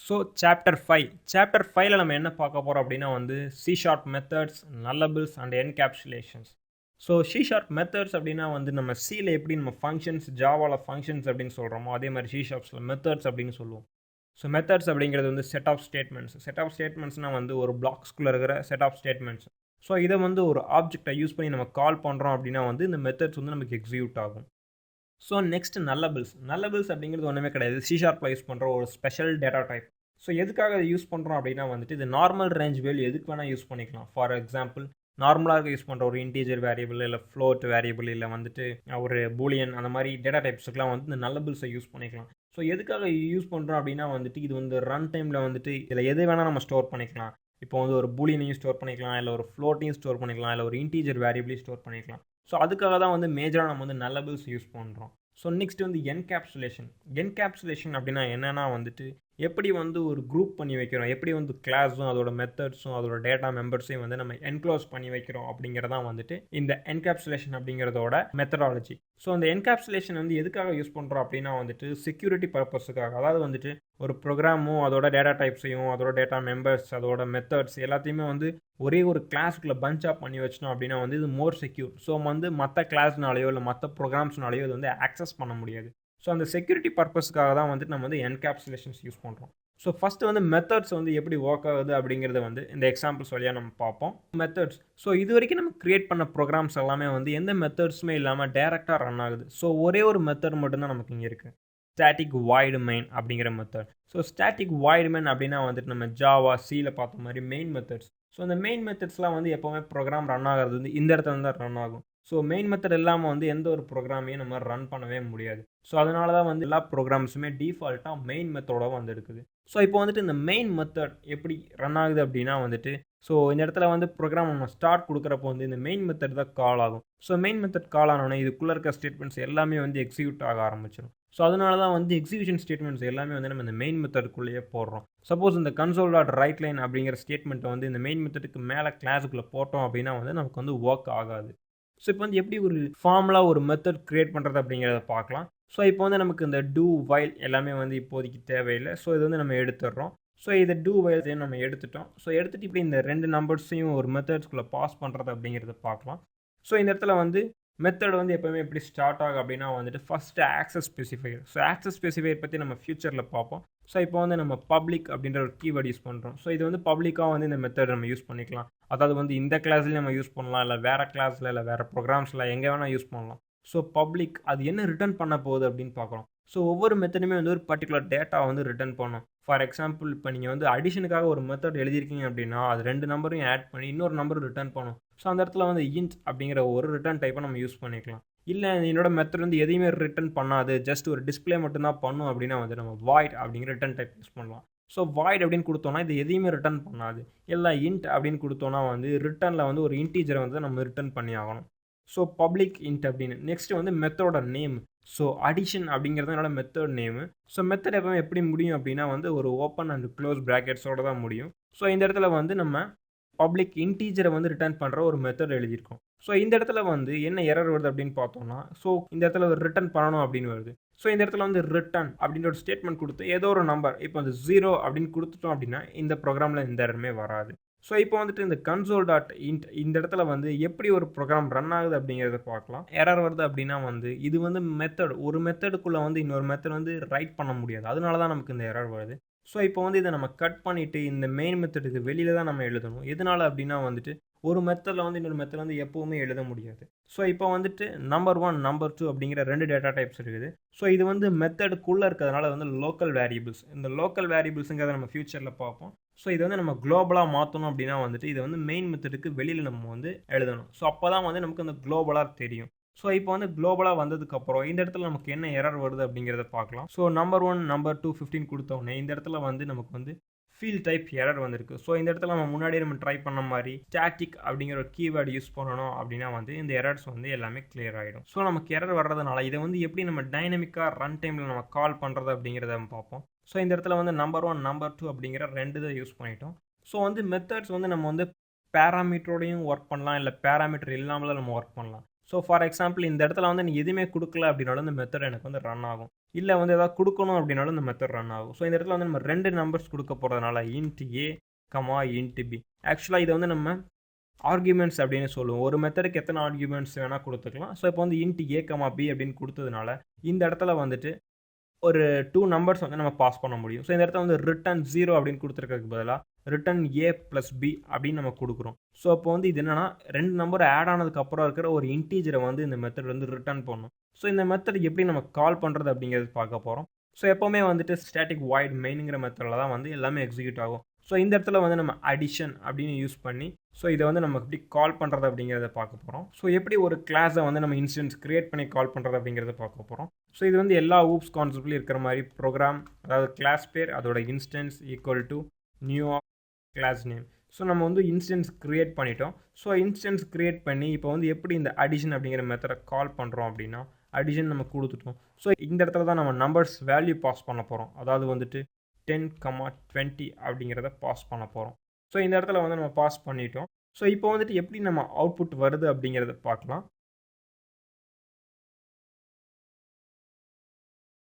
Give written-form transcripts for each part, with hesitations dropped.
So chapter 5ல நம்ம என்ன பார்க்க போறோம் அப்படின்னா வந்து C sharp methods, nullables and encapsulations. So C sharp methods அப்படின்னா வந்து நம்ம சில எப்படி நம்ம ஃபங்க்ஷன்ஸ், ஜாவால ஃபங்க்ஷன்ஸ் அப்படின்னு சொல்கிறோமோ அதே மாதிரி சி ஷார்ப்ஸில் மெத்தட்ஸ் அப்படின்னு சொல்லுவோம். ஸோ மெத்தட்ஸ் அப்படிங்கிறது வந்து set of statements. Set of ஸ்டேட்மெண்ட்ஸ்னால் வந்து ஒரு பிளாக்ஸ்குள்ளே இருக்கிற செட் ஆஃப் ஸ்டேட்மெண்ட்ஸ். ஸோ இதை வந்து ஒரு ஆப்ஜெக்டை யூஸ் பண்ணி நம்ம கால் பண்ணுறோம் அப்படின்னா வந்து இந்த மெத்தட்ஸ் வந்து நமக்கு எக்ஸிக்யூட் ஆகும். ஸோ நெக்ஸ்ட் நல்லபிள்ஸ் அப்படிங்கிறது ஒன்றுமே கிடையாது. சி ஷார்ப்பில் யூஸ் பண்ணுற ஒரு ஸ்பெஷல் டேட்டா டைப். ஸோ எதுக்காக அதை யூஸ் பண்ணுறோம் அப்படின்னா வந்துட்டு இது நார்மல் ரேஞ்ச் வேல்யூ எதுக்கு வேணால் யூஸ் பண்ணிக்கலாம். ஃபார் எக்ஸாம்பிள் நார்மலாக யூஸ் பண்ணுற ஒரு இன்டீஜர் வேரியபிள் இல்லை ஃப்ளோட் வேரியபிள் இல்லை வந்துட்டு ஒரு பூலியன் அந்த மாதிரி டேட்டா டைப்ஸுக்கெலாம் வந்து இந்த நல்லபிள்ஸை யூஸ் பண்ணிக்கலாம். ஸோ எதுக்காக யூஸ் பண்ணுறோம் அப்படின்னா வந்துட்டு இது வந்து ரன் டைமில் வந்துட்டு இதில் எது வேணால் நம்ம ஸ்டோர் பண்ணிக்கலாம். இப்போ வந்து ஒரு பூலியனையும் ஸ்டோர் பண்ணிக்கலாம், இல்லை ஒரு ஃப்ளோட்டையும் ஸ்டோர் பண்ணிக்கலாம், இல்லை ஒரு இன்டீஜர் வேரியபிளையும் ஸ்டோர் பண்ணிக்கலாம். ஸோ அதுக்காக தான் வந்து மேஜராக நம்ம வந்து நல்லபிள்ஸ் யூஸ் பண்ணுறோம். ஸோ நெக்ஸ்ட் வந்து என்கேப்சுலேஷன் அப்படின்னா என்னென்னா வந்துட்டு எப்படி வந்து ஒரு குரூப் பண்ணி வைக்கிறோம், எப்படி வந்து கிளாஸும் அதோட மெத்தட்ஸும் அதோட டேட்டா மெம்பர்ஸையும் வந்து நம்ம என்க்ளோஸ் பண்ணி வைக்கிறோம் அப்படிங்கிறதான் வந்துட்டு இந்த என்கேப்சுலேஷன் அப்படிங்கிறதோட மெத்தடாலஜி. ஸோ அந்த என்கேப்சுலேஷன் வந்து எதுக்காக யூஸ் பண்ணுறோம் அப்படின்னா வந்துட்டு செக்யூரிட்டி பர்பஸுக்காக. அதாவது வந்துட்டு ஒரு ப்ரோக்ராமும் அதோட டேட்டா டைப்ஸையும் அதோட டேட்டா மெம்பர்ஸ் அதோட மெத்தட்ஸ் எல்லாத்தையுமே வந்து ஒரே ஒரு கிளாஸுக்குள்ளே பஞ்சாக பண்ணி வச்சினோம் அப்படின்னா வந்து இது மோர் செக்யூர். ஸோ வந்து மற்ற கிளாஸ்னாலேயோ இல்லை மற்ற ப்ரோக்ராம்ஸ்னாலேயோ இது வந்து ஆக்சஸ் பண்ண முடியாது. ஸோ அந்த செக்யூரிட்டி பர்பஸ்க்காக தான் வந்துட்டு நம்ம வந்து என்கேப்சுலேஷன்ஸ் யூஸ் பண்ணுறோம். ஸோ ஃபஸ்ட்டு வந்து மெத்தட்ஸ் வந்து எப்படி ஒர்க் ஆகுது அப்படிங்கிறத வந்து இந்த எக்ஸாம்பிள்ஸ் வழியாக நம்ம பார்ப்போம். மெத்தட்ஸ் ஸோ இது வரைக்கும் நம்ம கிரியேட் பண்ண ப்ரோக்ராம்ஸ் எல்லாமே வந்து எந்த மெத்தட்ஸுமே இல்லாமல் டேரெக்டாக ரன் ஆகுது. ஸோ ஒரே ஒரு மெத்தட் மட்டும்தான் நமக்கு இங்கே இருக்குது, ஸ்டாட்டிக் வாய்டு மெயின் அப்படிங்கிற method. So static void main அப்படின்னா வந்துட்டு நம்ம ஜாவா சியில் பார்த்த மாதிரி மெயின் மெத்தட்ஸ். ஸோ இந்த மெயின் மெத்தட்ஸ்லாம் வந்து எப்போவுமே ப்ரோக்ராம் ரன் ஆகிறது வந்து இந்த இடத்துல தான் ரன் ஆகும். ஸோ மெயின் மெத்தட் இல்லாமல் வந்து எந்த ஒரு ப்ரோக்ராமையும் நம்ம ரன் பண்ணவே முடியாது. ஸோ அதனால தான் வந்து எல்லா ப்ரோக்ராம்ஸுமே டிஃபால்ட்டாக மெயின் மெத்தடோட வந்து இருக்குது. ஸோ இப்போ வந்துட்டு இந்த மெயின் மெத்தட் எப்படி ரன் ஆகுது அப்படின்னா வந்துட்டு ஸோ இந்த இடத்துல வந்து ப்ரோக்ராம் நம்ம ஸ்டார்ட் கொடுக்குறப்போ வந்து இந்த மெயின் மெத்தட் தான் கால் ஆகும். ஸோ மெயின் மெத்தட் கால் ஆனோடனே இதுக்குள்ளே இருக்க ஸ்டேட்மெண்ட்ஸ் எல்லாமே வந்து எக்ஸிக்யூட் ஆக ஆரம்பிச்சிடும். ஸோ அதனால தான் வந்து எக்ஸிக்யூஷன் ஸ்டேட்மெண்ட்ஸ் எல்லாமே வந்து நம்ம இந்த மெயின் மெத்தடுக்குள்ளேயே போடுறோம். சப்போஸ் இந்த கன்சோல் டாட் ரைட் லைன் அப்படிங்கிற ஸ்டேட்மெண்ட்டை வந்து இந்த மெயின் மெத்தடுக்கு மேலே கிளாஸுக்குள்ளே போட்டோம் அப்படின்னா வந்து நமக்கு வந்து ஒர்க் ஆகாது. ஸோ இப்போ வந்து எப்படி ஒரு ஃபார்முலாக ஒரு மெத்தட் கிரியேட் பண்ணுறது அப்படிங்கிறத பார்க்கலாம். ஸோ இப்போ வந்து நமக்கு இந்த டூ வைல் எல்லாமே வந்து இப்போதைக்கு தேவையில்லை. ஸோ இது வந்து நம்ம எடுத்துடுறோம். ஸோ இதை டூ வைல்ஸையும் நம்ம எடுத்துட்டோம். ஸோ எடுத்துகிட்டு இப்படி இந்த 2 நம்பர்ஸையும் ஒரு மெத்தட்ஸ்குள்ளே பாஸ் பண்ணுறது அப்படிங்கிறத பார்க்கலாம். ஸோ இந்த இடத்துல வந்து மெத்தட் வந்து எப்போவுமே எப்படி ஸ்டார்ட் ஆகும் அப்படின்னா வந்துட்டு first access specifier. So access specifier பற்றி நம்ம ஃபியூச்சரில் பார்ப்போம். ஸோ இப்போ வந்து நம்ம பப்ளிக் அப்படின்ற ஒரு கீவேர்டு யூஸ் பண்ணுறோம். ஸோ இது வந்து பப்ளிக்காக வந்து இந்த மெத்தட் நம்ம யூஸ் பண்ணிக்கலாம். அதாவது வந்து இந்த கிளாஸ்லேயும் நம்ம யூஸ் பண்ணலாம், இல்லை வேறு கிளாஸில் இல்லை வேறு ப்ரோக்ராம்ஸில் எங்கே வேணால் யூஸ் பண்ணலாம். ஸோ பப்ளிக் அது என்ன ரிட்டர்ன் பண்ண போகுது அப்படின்னு பார்க்குறோம். ஸோ ஒவ்வொரு மெத்தடுமே வந்து ஒரு பர்டிகுலர் டேட்டா வந்து ரிட்டர்ன் பண்ணும். ஃபார் எக்ஸாம்பிள் இப்போ நீங்கள் வந்து அடிஷனுக்காக ஒரு மெத்தட் எழுதியிருக்கீங்க அப்படின்னா அது 2 நம்பரையும் ஆட் பண்ணி இன்னொரு நம்பர் ரிட்டர்ன் பண்ணும். ஸோ அந்த இடத்துல வந்து இன்ட் அப்படிங்கிற ஒரு ரிட்டர்ன் டைப்பை நம்ம யூஸ் பண்ணிக்கலாம். இல்லை என்னோட மெத்தட் வந்து எதையுமே ரிட்டர்ன் பண்ணாது, ஜஸ்ட் ஒரு டிஸ்பிளே மட்டும்தான் பண்ணும் அப்படின்னா வந்து நம்ம வாய்ட் அப்படிங்கிற ரிட்டர்ன் டைப் யூஸ் பண்ணலாம். ஸோ வாய்ட் அப்படின்னு கொடுத்தோன்னா இது எதையுமே ரிட்டர்ன் பண்ணாது. இல்லை இன்ட் அப்படின்னு கொடுத்தோன்னா வந்து ரிட்டர்னில் வந்து ஒரு இன்டீஜரை வந்து நம்ம ரிட்டர்ன் பண்ணி ஆகணும். ஸோ பப்ளிக் இன்ட் அப்படின்னு. நெக்ஸ்ட் வந்து மெத்தடோட நேம். ஸோ அடிஷன் அப்படிங்கிறது என்னோட மெத்தட் நேமு. ஸோ மெத்தட் எப்பவுமே எப்படி முடியும் அப்படின்னா வந்து ஒரு ஓப்பன் அண்ட் க்ளோஸ் ப்ராக்கெட்ஸோடு தான் முடியும். ஸோ இந்த இடத்துல வந்து நம்ம பப்ளிக் இன்டீஜரை வந்து ரிட்டர்ன் பண்ணுற ஒரு மெத்தட் எழுதியிருக்கோம். ஸோ இந்த இடத்துல வந்து என்ன எரர் வருது அப்படின்னு பார்த்தோம்னா ஸோ இந்த இடத்துல ஒரு ரிட்டர்ன் பண்ணணும் அப்படின்னு வருது. ஸோ இந்த இடத்துல வந்து ரிட்டர்ன் அப்படின்ற ஒரு ஸ்டேட்மெண்ட் கொடுத்து ஏதோ ஒரு நம்பர் இப்போ வந்து 0 அப்படின்னு கொடுத்துட்டோம் அப்படின்னா இந்த ப்ரோக்ராமில் எந்த எரருமே வராது. ஸோ இப்போ வந்துட்டு இந்த கன்சோல் டாட் இன்ட் இந்த இடத்துல வந்து எப்படி ஒரு ப்ரோக்ராம் ரன் ஆகுது அப்படிங்கிறத பார்க்கலாம். எரர் வருது அப்படின்னா வந்து இது வந்து மெத்தட் ஒரு மெத்தடுக்குள்ளே வந்து இன்னொரு மெத்தட் வந்து ரைட் பண்ண முடியாது. அதனால தான் நமக்கு இந்த எரர் வருது. ஸோ இப்போ வந்து இதை நம்ம கட் பண்ணிவிட்டு இந்த மெயின் மெத்தடுக்கு வெளியில் தான் நம்ம எழுதணும். எதனால் அப்படின்னா வந்துட்டு ஒரு மெத்தடில் வந்து இன்னொரு மெத்தட் வந்து எப்போவுமே எழுத முடியாது. ஸோ இப்போ வந்துட்டு நம்பர் 1 நம்பர் 2 அப்படிங்கிற 2 டேட்டா டைப்ஸ் இருக்குது. ஸோ இது வந்து மெத்தடுக்குள்ளே இருக்கிறதுனால வந்து லோக்கல் வேரியபிள்ஸ். இந்த லோக்கல் வேரியபிள்ஸுங்கிறத நம்ம ஃபியூச்சரில் பார்ப்போம். ஸோ இது வந்து நம்ம குளோபலாக மாற்றணும் அப்படின்னா வந்துட்டு இதை வந்து மெயின் மெத்தடுக்கு வெளியில் நம்ம வந்து எழுதணும். ஸோ அப்போ தான் வந்து நமக்கு அந்த குளோபலாக தெரியும். ஸோ இப்போ வந்து குளோபலாக வந்ததுக்கப்புறம் இந்த இடத்துல நமக்கு என்ன எரர் வருது அப்படிங்கிறத பார்க்கலாம். ஸோ நம்பர் 1 நம்பர் 2 15 கொடுத்தோடனே இந்த இடத்துல வந்து நமக்கு வந்து ஃபீல்ட் டைப் எரர் வந்திருக்கு. ஸோ இந்த இடத்துல நம்ம முன்னாடியே நம்ம ட்ரை பண்ண மாதிரி ஸ்டாட்டிக் அப்படிங்கிற ஒரு கீவேர்டு யூஸ் பண்ணணும் அப்படின்னா வந்து இந்த எரர்ஸ் வந்து எல்லாமே கிளியர் ஆகிடும். ஸோ நமக்கு எரர் வர்றதுனால இதை வந்து எப்படி நம்ம டைனமிக்காக ரன் டைமில் நம்ம கால் பண்ணுறது அப்படிங்கிறத நம்ம பார்ப்போம். ஸோ இந்த இடத்துல வந்து நம்பர் 1 நம்பர் 2 அப்படிங்கிற 2 இதை யூஸ் பண்ணிட்டோம். ஸோ வந்து மெத்தட்ஸ் வந்து நம்ம வந்து பேராமீட்டரோடையும் ஒர்க் பண்ணலாம், இல்லை பேராமீட்டர் இல்லாமல் நம்ம ஒர்க் பண்ணலாம். ஸோ ஃபார் எக்ஸாம்பிள் இந்த இடத்துல வந்து நீ எதுவுமே கொடுக்கல அப்படின்னாலும் இந்த மெத்தட் எனக்கு வந்து ரன் ஆகும். இல்லை வந்து ஏதாவது கொடுக்கணும் அப்படின்னாலும் இந்த மெத்தட் ரன் ஆகும். ஸோ இந்த இடத்துல வந்து நம்ம 2 நம்பர்ஸ் கொடுக்க போகிறதுனால இன்ட் ஏ இன்ட் பி. ஆக்சுவலாக இதை வந்து நம்ம ஆர்குமெண்ட்ஸ் அப்படின்னு சொல்லுவோம். ஒரு மெத்தடுக்கு எத்தனை ஆர்குமெண்ட்ஸ் வேணால் கொடுத்துக்கலாம். ஸோ இப்போ வந்து இன்ட் ஏ பி அப்படின்னு கொடுத்ததுனால இந்த இடத்துல வந்துட்டு ஒரு 2 நம்பர்ஸ் வந்து நம்ம பாஸ் பண்ண முடியும். ஸோ இந்த இடத்துல வந்து ரிட்டன் 0 அப்படின்னு கொடுத்துருக்கிறதுக்கு பதிலாக ரிட்டன் ஏ ப்ளஸ் பி அப்படின்னு நம்ம கொடுக்குறோம். ஸோ அப்போ வந்து இது என்னன்னா 2 நம்பர் ஆட் ஆனதுக்கப்புறம் இருக்கிற ஒரு இன்டீஜரை வந்து இந்த மெத்தட் வந்து ரிட்டர்ன் பண்ணும். ஸோ இந்த மெத்தட் எப்படி நம்ம கால் பண்ணுறது அப்படிங்கிறது பார்க்க போகிறோம். ஸோ எப்போவுமே வந்துட்டு ஸ்டாட்டிக் வாய்ட் மெயினுங்கிற மெத்தடில் தான் வந்து எல்லாமே எக்ஸிக்யூட் ஆகும். ஸோ இந்த இடத்துல வந்து நம்ம அடிஷன் அப்படின்னு யூஸ் பண்ணி ஸோ இதை வந்து நம்ம எப்படி கால் பண்ணுறது அப்படிங்கிறத பார்க்க போகிறோம். ஸோ எப்படி ஒரு கிளாஸை வந்து நம்ம இன்ஸ்டன்ஸ் கிரியேட் பண்ணி கால் பண்ணுறது அப்படிங்கிறத பார்க்க போகிறோம். ஸோ இது வந்து எல்லா ஊப்ஸ் கான்செப்ட்லையும் இருக்கிற மாதிரி ப்ரோக்ராம், அதாவது கிளாஸ் பேர் அதோட instance equal to new class name. So நம்ம வந்து இன்ஸ்டன்ஸ் கிரியேட் பண்ணிட்டோம். ஸோ இன்ஸ்டன்ஸ் கிரியேட் பண்ணி இப்போ வந்து எப்படி இந்த அடிஷன் அப்படிங்கிற மெத்தடை கால் பண்ணுறோம் அப்படின்னா அடிஷன் நம்ம கொடுத்துட்டோம். ஸோ இந்த இடத்துல தான் நம்ம நம்பர்ஸ் வேல்யூ பாஸ் பண்ண போகிறோம். அதாவது வந்துட்டு 10, 20 அப்படிங்கிறத பாஸ் பண்ண போகிறோம். ஸோ இந்த இடத்துல வந்து நம்ம பாஸ் பண்ணிட்டோம். ஸோ இப்போ வந்துட்டு எப்படி நம்ம அவுட்புட் வருது அப்படிங்கிறத பார்க்கலாம்.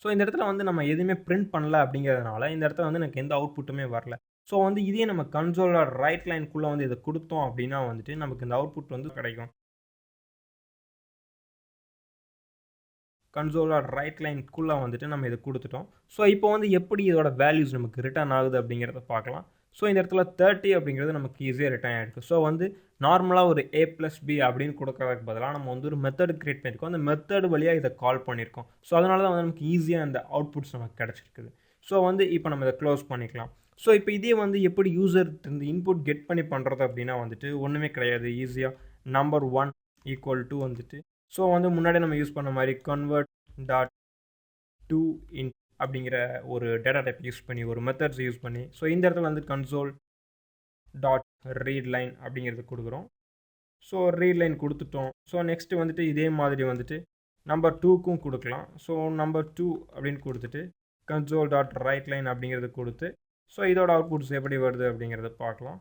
ஸோ இந்த இடத்துல வந்து நம்ம எதுவுமே பிரிண்ட் பண்ணல அப்படிங்கிறதுனால இந்த இடத்துல வந்து எனக்கு எந்த அவுட்புட்டுமே வரல. ஸோ வந்து இதே நம்ம கன்சோலோட ரைட் லைனுக்குள்ளே வந்து இதை கொடுத்தோம் அப்படின்னா வந்துட்டு நமக்கு இந்த அவுட்புட் வந்து கிடைக்கும். கன்சோலோட ரைட் லைனுக்குள்ளே வந்துட்டு நம்ம இதை கொடுத்துட்டோம். ஸோ இப்போ வந்து எப்படி இதோட வேல்யூஸ் நமக்கு ரிட்டர்ன் ஆகுது அப்படிங்கிறத பார்க்கலாம். ஸோ இந்த இடத்துல 30 அப்படிங்கிறது நமக்கு ஈஸியாக ரிட்டர்ன் ஆகிருக்கு. ஸோ வந்து நார்மலாக ஒரு ஏ ப்ளஸ் பி அப்படின்னு கொடுக்கறதுக்கு பதிலாக நம்ம வந்து ஒரு மெத்தட் கிரியேட் பண்ணியிருக்கோம். அந்த மெத்தட் வழியாக இதை கால் பண்ணியிருக்கோம். ஸோ அதனால தான் வந்து நமக்கு ஈஸியாக அந்த அவுட்புட்ஸ் நமக்கு கிடச்சிருக்குது. ஸோ வந்து இப்போ நம்ம இதை க்ளோஸ் பண்ணிக்கலாம். ஸோ இப்போ இதே வந்து எப்படி யூசர் இந்த இன்புட் கெட் பண்ணி பண்ணுறது அப்படின்னா வந்துட்டு ஒன்றுமே கிடையாது. ஈஸியாக நம்பர் 1 ஈக்குவல் டு வந்துட்டு ஸோ வந்து முன்னாடி நம்ம யூஸ் பண்ண மாதிரி கன்வெர்ட் டாட் டு இன்ட் அப்படிங்கிற ஒரு டேட்டா டைப் யூஸ் பண்ணி ஒரு மெத்தட்ஸ் யூஸ் பண்ணி ஸோ இந்த இடத்துல வந்து கன்சோல் டாட் ரீட் லைன் அப்படிங்கிறது கொடுக்குறோம். ஸோ ரீட் லைன் கொடுத்துட்டோம். ஸோ நெக்ஸ்ட்டு வந்துட்டு இதே மாதிரி வந்துட்டு நம்பர் 2க்கும் கொடுக்கலாம். ஸோ நம்பர் 2 அப்படின்னு கொடுத்துட்டு கன்சோல் டாட் ரைட் லைன் அப்படிங்கிறது கொடுத்து ஸோ இதோட அவுட்புட்ஸ் எப்படி வருது அப்படிங்கிறத பார்க்கலாம்.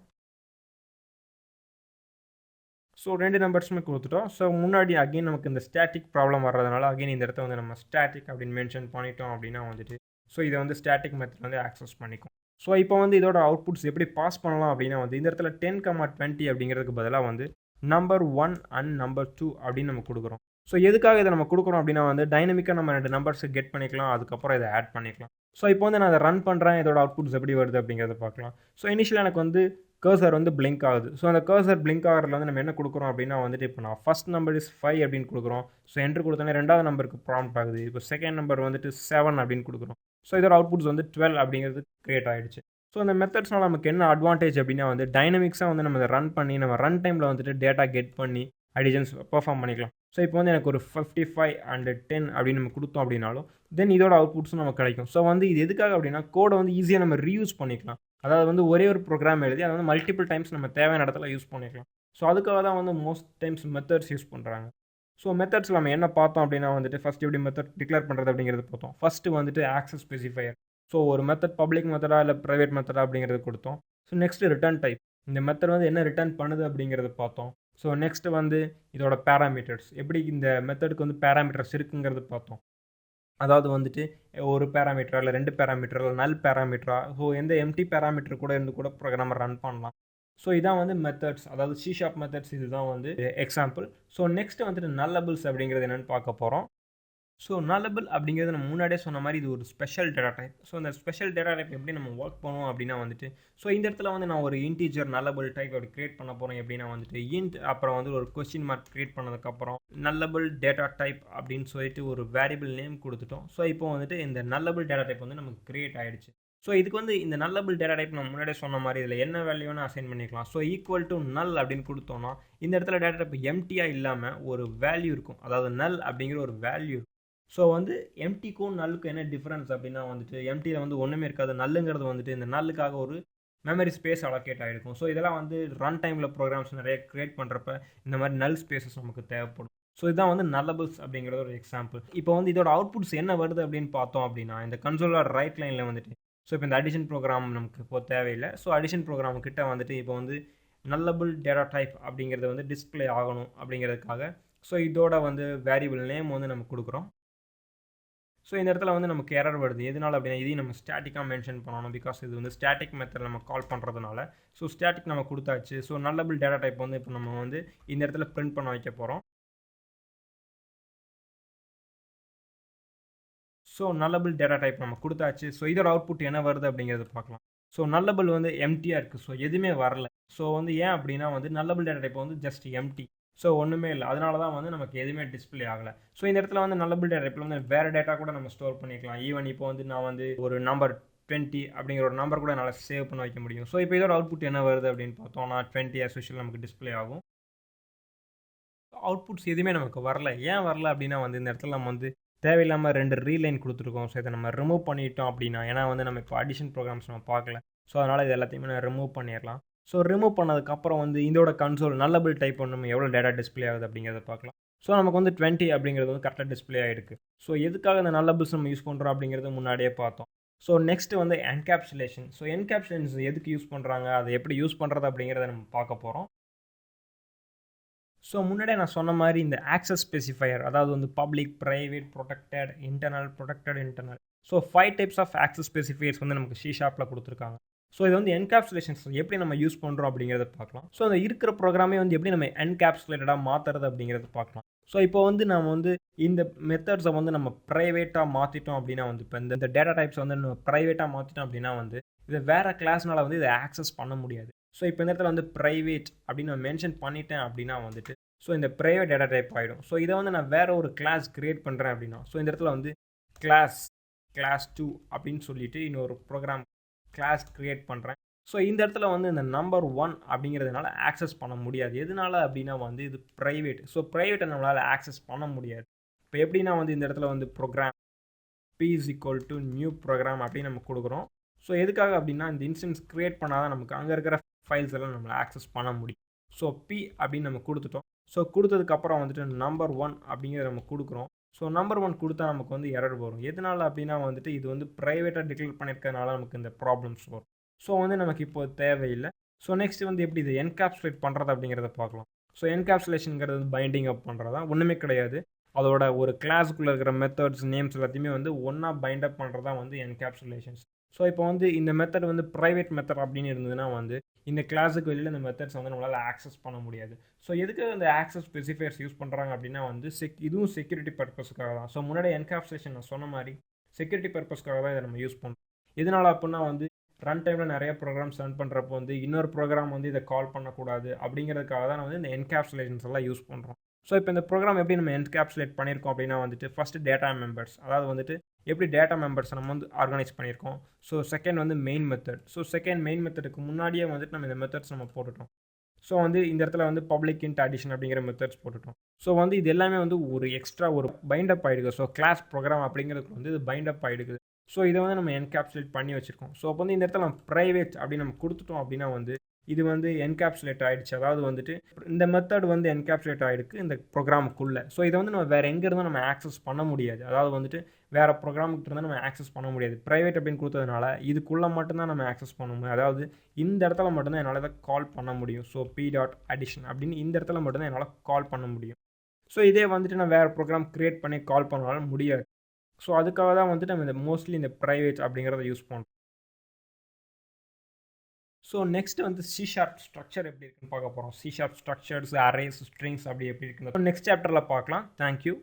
ஸோ 2 நம்பர்ஸுமே கொடுத்துட்டோம். ஸோ முன்னாடி அகெயின் நமக்கு இந்த ஸ்டாட்டிக் ப்ராப்ளம் வர்றதுனால அகெயின் இந்த இடத்த வந்து நம்ம ஸ்டாட்டிக் அப்படின்னு மென்ஷன் பண்ணிட்டோம் அப்படின்னா வந்துட்டு ஸோ இதை வந்து ஸ்டாட்டிக் மெத்தட் வந்து ஆக்சஸ் பண்ணிக்கும். ஸோ இப்போ வந்து இதோட அவுட்புட்ஸ் எப்படி பாஸ் பண்ணலாம் அப்படின்னா வந்து இந்த இடத்துல 10, 20 அப்படிங்கிறதுக்கு பதிலாக வந்து நம்பர் 1 அண்ட் நம்பர் 2 அப்படின்னு நம்ம கொடுக்குறோம். ஸோ எதுக்காக இதை நம்ம கொடுக்குறோம் அப்படின்னா வந்து டைனமிக்காக நம்ம 2 நம்பர்ஸை கெட் பண்ணிக்கலாம். அதுக்கப்புறம் இதை ஆட் பண்ணிக்கலாம். ஸோ இப்போ வந்து நான் அதை ரன் பண்ணுறேன். இதோட அவுட்புட்ஸ் எப்படி வருது அப்படிங்கிறத பார்க்கலாம். ஸோ இனிஷியலாக எனக்கு வந்து கர்சர் வந்து பிளிங்க் ஆகுது. ஸோ அந்த கர்சர் பிளிங்க் ஆகிறதுல வந்து நம்ம என்ன கொடுக்குறோம் அப்படின்னா வந்துட்டு இப்போ நான் ஃபஸ்ட் நம்பர் இஸ் 5 அப்படின்னு கொடுக்குறோம். ஸோ என்ட்ரு கொடுத்தோன்னே 2வது நம்பருக்கு ப்ராம்ப்ட் ஆகுது. இப்போ செகண்ட் நம்பர் வந்துட்டு 7 அப்படின்னு கொடுக்குறோம். ஸோ இதோட அவுட்புட்ஸ் வந்து 12 அப்படிங்கிறது கிரியேட் ஆகிடுச்சு. ஸோ அந்த மெத்தட்ஸ்னால் நமக்கு என்ன அட்வான்டேஜ் அப்படின்னா வந்து டைனமிக்ஸாக வந்து நம்ம இதை ரன் பண்ணி நம்ம ரன் டைமில் வந்துட்டு டேட்டா கெட் பண்ணி அடிஷன்ஸ் பெர்ஃபார்ம் பண்ணிக்கலாம். ஸோ இப்போ வந்து எனக்கு ஒரு 55 அண்ட் 10 அப்படின்னு நம்ம கொடுத்தோம் அப்படின்னாலும் தென் இதோட அவுட்புட்ஸும் நமக்கு கிடைக்கும். ஸோ வந்து இது எதுக்காக அப்படின்னா கோடை வந்து ஈஸியாக நம்ம ரீயூஸ் பண்ணிக்கலாம். அதாவது வந்து ஒரே ஒரு ப்ரோக்ராம் எழுதி அதை வந்து மல்டிபிள் டைம்ஸ் நம்ம தேவையான இடத்துல யூஸ் பண்ணிக்கலாம். ஸோ அதுக்காக தான் வந்து மோஸ்ட் டைம்ஸ் மெத்தட்ஸ் யூஸ் பண்ணுறாங்க. ஸோ மெத்தட்ஸில் நம்ம என்ன பார்த்தோம் அப்படின்னா வந்துட்டு ஃபஸ்ட் எப்படி மெத்தட் டிக்ளேர் பண்ணுறது அப்படிங்கிறது பார்த்தோம். ஃபஸ்ட்டு வந்துட்டு ஆக்சஸ் ஸ்பெசிஃபையர். ஸோ ஒரு மெத்தட் பப்ளிக் மெத்தடா இல்லை ப்ரைவேட் மெத்தடா அப்படிங்கிறது கொடுத்தோம். So next return type. இந்த மெத்தட் வந்து என்ன ரிட்டர்ன் பண்ணுது அப்படிங்கிறத பார்த்தோம். ஸோ நெக்ஸ்ட்டு வந்து இதோட பேராமீட்டர்ஸ், எப்படி இந்த மெத்தடுக்கு வந்து பேராமீட்டர்ஸ் இருக்குங்கிறது பார்த்தோம். அதாவது வந்துட்டு ஒரு பேராமீட்டரா இல்லை 2 பேராமீட்டரா இல்லை நல் பேராமீட்டரா, ஸோ எந்த எம்டி பேராமீட்டர் கூட இருந்து கூட ப்ரோக்ராமை ரன் பண்ணலாம். ஸோ இதான் வந்து மெத்தட்ஸ், அதாவது C# மெத்தட்ஸ். இதுதான் வந்து எக்ஸாம்பிள். ஸோ நெக்ஸ்ட்டு வந்துட்டு நல்லபிள்ஸ் அப்படிங்கிறது என்னென்னு பார்க்க போகிறோம். ஸோ நல்லபிள் அப்படிங்கிறது நம்ம முன்னாடியே சொன்ன மாதிரி இது ஒரு ஸ்பெஷல் டேட்டா டைப். ஸோ இந்த ஸ்பெஷல் டேட்டா டைப் எப்படி நம்ம ஒர்க் பண்ணுவோம் அப்படின்னா வந்துட்டு ஸோ இந்த இடத்துல வந்து நான் ஒரு இன்டீஜர் நல்லபிள் டைப் அப்படி கிரியேட் பண்ண போகிறேன். எப்படின்னா வந்துட்டு இன்ட் அப்புறம் வந்து ஒரு கொஸ்டின் மார்க் கிரியேட் பண்ணதுக்கப்புறம் நல்லபிள் டேட்டா டைப் அப்படின்னு சொல்லிட்டு ஒரு வேரியபிள் நேம் கொடுத்துட்டோம். ஸோ இப்போ வந்துட்டு இந்த நல்லபிள் டேட்டா டைப் வந்து நமக்கு கிரியேட் ஆகிடுச்சு. ஸோ இதுக்கு வந்து இந்த நல்லபிள் டேட்டா டைப் நம்ம முன்னாடியே சொன்ன மாதிரி இதில் என்ன வேல்யூன்னு அசைன் பண்ணிக்கலாம். ஸோ ஈக்குவல் டு நல் அப்படின்னு கொடுத்தோம்னா இந்த இடத்துல டேட்டா டைப் எம்டியாக இல்லாமல் ஒரு வேல்யூ இருக்கும். அதாவது நல் அப்படிங்கிற ஒரு வேல்யூ. ஸோ வந்து எம்டிக்கும் நல்லுக்கும் என்ன டிஃப்ரென்ஸ் அப்படின்னா வந்துட்டு எம்டியில் வந்து ஒன்றுமே இருக்காது. நல்லுங்கிறது வந்துட்டு இந்த நல்லுக்காக ஒரு மெமரி ஸ்பேஸ் அலோகேட் ஆகிருக்கும். ஸோ இதெல்லாம் வந்து ரன் டைமில் ப்ரோக்ராம்ஸ் நிறைய க்ரியேட் பண்ணுறப்ப இந்த மாதிரி நல் ஸ்பேசஸ் நமக்கு தேவைப்படும். ஸோ இதுதான் வந்து நல்லபிள்ஸ் அப்படிங்கிறது ஒரு எக்ஸாம்பிள். இப்போ வந்து இதோட அவுட்புட்ஸ் என்ன வருது அப்படின்னு பார்த்தோம் அப்படின்னா இந்த கன்சோலோட ரைட் லைனில் வந்துட்டு ஸோ இப்போ இந்த அடிஷன் ப்ரோக்ராம் நமக்கு இப்போ தேவையில்லை. ஸோ அடிஷன் ப்ரோக்ராம் கிட்ட வந்துட்டு இப்போ வந்து நல்லபிள் டேட்டா டைப் அப்படிங்கிறது வந்து டிஸ்பிளே ஆகணும் அப்படிங்கிறதுக்காக ஸோ இதோட வந்து வேரியபிள் நேம் வந்து நம்ம கொடுக்குறோம். ஸோ இந்த இடத்துல வந்து நமக்கு எரர் வருது. எதனால அப்படின்னா இதையும் நம்ம ஸ்டாட்டிக்காக மென்ஷன் பண்ணணும். பிகாஸ் இது வந்து ஸ்டாட்டிக் மெத்தட் நம்ம கால் பண்ணுறதுனால. ஸோ ஸ்டாட்டிக் நம்ம கொடுத்தாச்சு. ஸோ நல்லபிள் டேட்டா டைப் வந்து இப்போ நம்ம வந்து இந்த இடத்துல பிரிண்ட் பண்ண வைக்க போகிறோம். ஸோ நல்லபிள் டேட்டா டைப் நம்ம கொடுத்தாச்சு. ஸோ இதோட அவுட்புட் என்ன வருது அப்படிங்கிறத பார்க்கலாம். ஸோ நல்லபிள் வந்து எம்டியாக இருக்குது. ஸோ எதுவுமே வரல. ஸோ வந்து ஏன் அப்படின்னா வந்து நல்லபிள் டேட்டா டைப் வந்து ஜஸ்ட் எம்டி. ஸோ ஒன்றுமே இல்லை. அதனால தான் வந்து நமக்கு எதுவுமே டிஸ்பிளே ஆகலை. ஸோ இந்த இடத்துல வந்து நல்லபிள் டேட்டா டைப்பில் வந்து வேறு டேட்டா கூட நம்ம ஸ்டோர் பண்ணிக்கலாம். ஈவன் இப்போ வந்து நான் வந்து ஒரு நம்பர் 20 அப்படிங்கிற ஒரு நம்பர் கூட என்னால் சேவ் பண்ண வைக்க முடியும். ஸோ இப்போ இதோட அவுட்புட் என்ன வருது அப்படின்னு பார்த்தோம்னா 20 as usual நமக்கு டிஸ்பிளே ஆகும். அவுட்புட்ஸ் எதுவுமே நமக்கு வரல. ஏன் வரல அப்படின்னா வந்து இந்த இடத்துல நம்ம வந்து தேவையில்லாமல் 2 ரீலைன் கொடுத்துருக்கோம். ஸோ இதை நம்ம ரிமூவ் பண்ணிட்டோம் அப்படின்னா, ஏன்னா வந்து நம்ம இப்போ அடிஷன் ப்ரோக்ராம்ஸ் நம்ம பார்க்கல. ஸோ அதனால் இது எல்லாத்தையுமே நான் ரிமூவ் பண்ணிடலாம். ஸோ ரிமூவ் பண்ணதுக்கப்புறம் வந்து இதோட கன்சோல் நல்லபிள் டைப் வந்து நம்ம எவ்வளோ டேட்டா டிஸ்பிளே ஆகுது அப்படிங்கிறத பார்க்கலாம். ஸோ நமக்கு வந்து 20 அப்படிங்கிறது வந்து கரெக்டாக டிஸ்பிளே ஆகிருக்கு. ஸோ எதுக்காக இந்த நல்லபிள்ஸ் நம்ம யூஸ் பண்ணுறோம் அப்படிங்கிறது முன்னாடியே பார்த்தோம். ஸோ நெக்ஸ்ட்டு வந்து என்கேப்சுலேஷன். ஸோ என்கேப்சுலேஷன்ஸ் எதுக்கு யூஸ் பண்ணுறாங்க, அதை எப்படி யூஸ் பண்ணுறது அப்படிங்கிறத நம்ம பார்க்க போகிறோம். ஸோ முன்னாடியே நான் சொன்ன மாதிரி இந்த ஆக்சஸ் ஸ்பெசிஃபையர், அதாவது வந்து public, private, protected, internal. So 5 types of access specifiers வந்து நமக்கு சி ஷார்ப்பில் கொடுத்துருக்காங்க. ஸோ இது வந்து என்கேப்சுலேஷன்ஸ் எப்படி நம்ம யூஸ் பண்ணுறோம் அப்படிங்கிறத பார்க்கலாம். ஸோ அந்த இருக்கிற ப்ரோக்ராமே வந்து எப்படி நம்ம என்கேப்சுலேட்டடாக மாற்றுறது அப்படிங்கிறத பார்க்கலாம். ஸோ இப்போ வந்து நம்ம வந்து இந்த மெத்தட்ஸை வந்து நம்ம ப்ரைவேட்டாக மாற்றிட்டோம் அப்படின்னா வந்து இப்போ இந்த டேட்டா டைப்ஸ் வந்து நம்ம ப்ரைவேட்டாக மாற்றிட்டோம் அப்படின்னா வந்து இதை வேறு கிளாஸ்னால் வந்து இதை ஆக்சஸ் பண்ண முடியாது. ஸோ இப்போ இந்த இடத்துல வந்து ப்ரைவேட் அப்படின்னு நான் மென்ஷன் பண்ணிட்டேன் அப்படின்னா வந்துட்டு ஸோ இந்த ப்ரைவேட் டேட்டா டைப் ஆகிடும். ஸோ இதை வந்து நான் வேறு ஒரு கிளாஸ் க்ரியேட் பண்ணுறேன் அப்படின்னா ஸோ இந்த இடத்துல வந்து கிளாஸ் 2 அப்படின்னு சொல்லிட்டு இன்னொரு ப்ரோக்ராம் கிளாஸ் க்ரியேட் பண்ணுறேன். ஸோ இந்த இடத்துல வந்து இந்த நம்பர் 1 அப்படிங்கிறதுனால ஆக்சஸ் பண்ண முடியாது. எதனால அப்படின்னா வந்து இது ப்ரைவேட். ஸோ ப்ரைவேட்டை நம்மளால் ஆக்சஸ் பண்ண முடியாது. இப்போ எப்படின்னா வந்து இந்த இடத்துல வந்து program p is equal to new program அப்படின்னு நம்ம கொடுக்குறோம். ஸோ எதுக்காக அப்படின்னா இந்த இன்ஸ்டன்ஸ் க்ரியேட் பண்ணால் தான் நமக்கு அங்கே இருக்கிற ஃபைல்ஸ் எல்லாம் நம்மளை ஆக்சஸ் பண்ண முடியும். ஸோ p அப்படின்னு நம்ம கொடுத்துட்டோம். ஸோ கொடுத்ததுக்கப்புறம் வந்துட்டு நம்பர் 1 அப்படிங்கிறத நம்ம கொடுக்குறோம். ஸோ நம்பர் 1 கொடுத்தா நமக்கு வந்து எரர் வரும். எதனால அப்படின்னா வந்துட்டு இது வந்து ப்ரைவேட்டாக டிக்ளேர் பண்ணியிருக்கிறதுனால நமக்கு இந்த ப்ராப்ளம்ஸ் வரும். ஸோ வந்து நமக்கு இப்போ தேவையில்லை. ஸோ நெக்ஸ்ட் வந்து எப்படி இது என்கேப்சுலேட் பண்ணுறது அப்படிங்கிறத பார்க்கலாம். ஸோ என்கேப்சுலேஷனுங்கிறது பைண்டிங் அப் பண்ணுறதா ஒன்றுமே கிடையாது. அதோட ஒரு கிளாஸுக்குள்ளே இருக்கிற மெத்தட்ஸ் நேம்ஸ் எல்லாத்தையுமே வந்து ஒன்றா பைண்ட் அப் பண்ணுறதா வந்து என்கேப்சுலேஷன்ஸ். ஸோ இப்போ வந்து இந்த மெத்தட் வந்து ப்ரைவேட் மெத்தட் அப்படின்னு இருந்ததுன்னா வந்து இந்த கிளாஸுக்கு வெளியில் இந்த மெத்தட்ஸ் வந்து நம்மளால் ஆக்சஸ் பண்ண முடியாது. ஸோ எதுக்கு இந்த ஆக்சஸ் ஸ்பெசிஃபையர்ஸ் யூஸ் பண்ணுறாங்க அப்படின்னா வந்து இதுவும் செக்யூரிட்டி பர்பஸ்க்காக தான். ஸோ முன்னாடி என்கேப்சுலேஷன் நான் சொன்ன மாதிரி செக்யூரிட்டி பர்பஸ்க்காக தான் இதை நம்ம யூஸ் பண்ணுறோம். இதனால் அப்படின்னா வந்து ரன் டைமில் நிறைய ப்ரோக்ராம்ஸ் ரன் பண்ணுறப்போ வந்து இன்னொரு ப்ரோக்ராம் வந்து இதை கால் பண்ணக்கூடாது அப்படிங்கிறதுக்காக தான் வந்து இந்த என்கேப்சுலேஷன்ஸ் எல்லாம் யூஸ் பண்ணுறோம். ஸோ இப்போ இந்த ப்ரோக்ராம் எப்படி நம்ம என்கேப்சுலேட் பண்ணியிருக்கோம் அப்படின்னா வந்துட்டு ஃபஸ்ட்டு டேட்டா மெம்பர்ஸ், அதாவது வந்துட்டு எப்படி டேட்டா மெம்பர்ஸ் நம்ம வந்து ஆர்கனைஸ் பண்ணியிருக்கோம். ஸோ செகண்ட் வந்து main method. So second main மெத்தடுக்கு முன்னாடியே வந்துட்டு நம்ம இந்த மெத்தட்ஸ் நம்ம போட்டுட்டோம். ஸோ வந்து இந்த இடத்துல வந்து பப்ளிக் இன்ட் அடிஷன் அப்படிங்கிற மெத்தட்ஸ் போட்டுட்டோம். ஸோ வந்து இது எல்லாமே வந்து ஒரு எக்ஸ்ட்ரா ஒரு பைண்ட் அப் ஆகிடுது. ஸோ கிளாஸ் ப்ரோக்ராம் அப்படிங்கிறதுக்கு வந்து இது பைண்ட் அப் ஆகிடுது. ஸோ இதை வந்து நம்ம என்கேப்சுலேட் பண்ணி வச்சுருக்கோம். ஸோ அப்போ வந்து இந்த இடத்துல நம்ம ப்ரைவேட் அப்படின்னு நம்ம கொடுத்துட்டோம் அப்படின்னா வந்து இது வந்து என்கேப்சுலேட் ஆகிடுச்சு. அதாவது வந்துட்டு இந்த மெத்தட் வந்து என்கேப்சுலேட் ஆகிடுக்கு இந்த ப்ரோக்ராமுக்குள்ளே. ஸோ இதை வந்து நம்ம வேறு எங்கே இருந்தால் நம்ம ஆக்சஸ் பண்ண முடியாது. அதாவது வந்துட்டு வேறு ப்ரோக்ராமுக்கிட்ட இருந்தால் நம்ம ஆக்சஸ் பண்ண முடியாது. ப்ரைவேட் அப்படின்னு கொடுத்ததுனால இதுக்குள்ளே மட்டும்தான் நம்ம ஆக்சஸ் பண்ண முடியும். அதாவது இந்த இடத்துல மட்டும்தான் என்னால் இதை கால் பண்ண முடியும். ஸோ p.addition அப்படின்னு இந்த இடத்துல மட்டும்தான் என்னால் கால் பண்ண முடியும். ஸோ இதே வந்துட்டு நான் வேறு ப்ரோக்ராம் க்ரியேட் பண்ணி கால் பண்ணாலும் முடியாது. ஸோ அதுக்காக தான் வந்துட்டு நம்ம இந்த மோஸ்ட்லி இந்த ப்ரைவேட் அப்படிங்கிறத யூஸ் பண்ணுறோம். ஸோ நெக்ஸ்ட் வந்து சி ஷார்ப் ஸ்ட்ரக்சர் எப்படி இருக்குன்னு பார்க்க போகிறோம். C sharp structures, arrays, strings அப்படி எப்படி இருக்குன்னு நெக்ஸ்ட் சாப்டரில் பார்க்கலாம். தேங்க்யூ.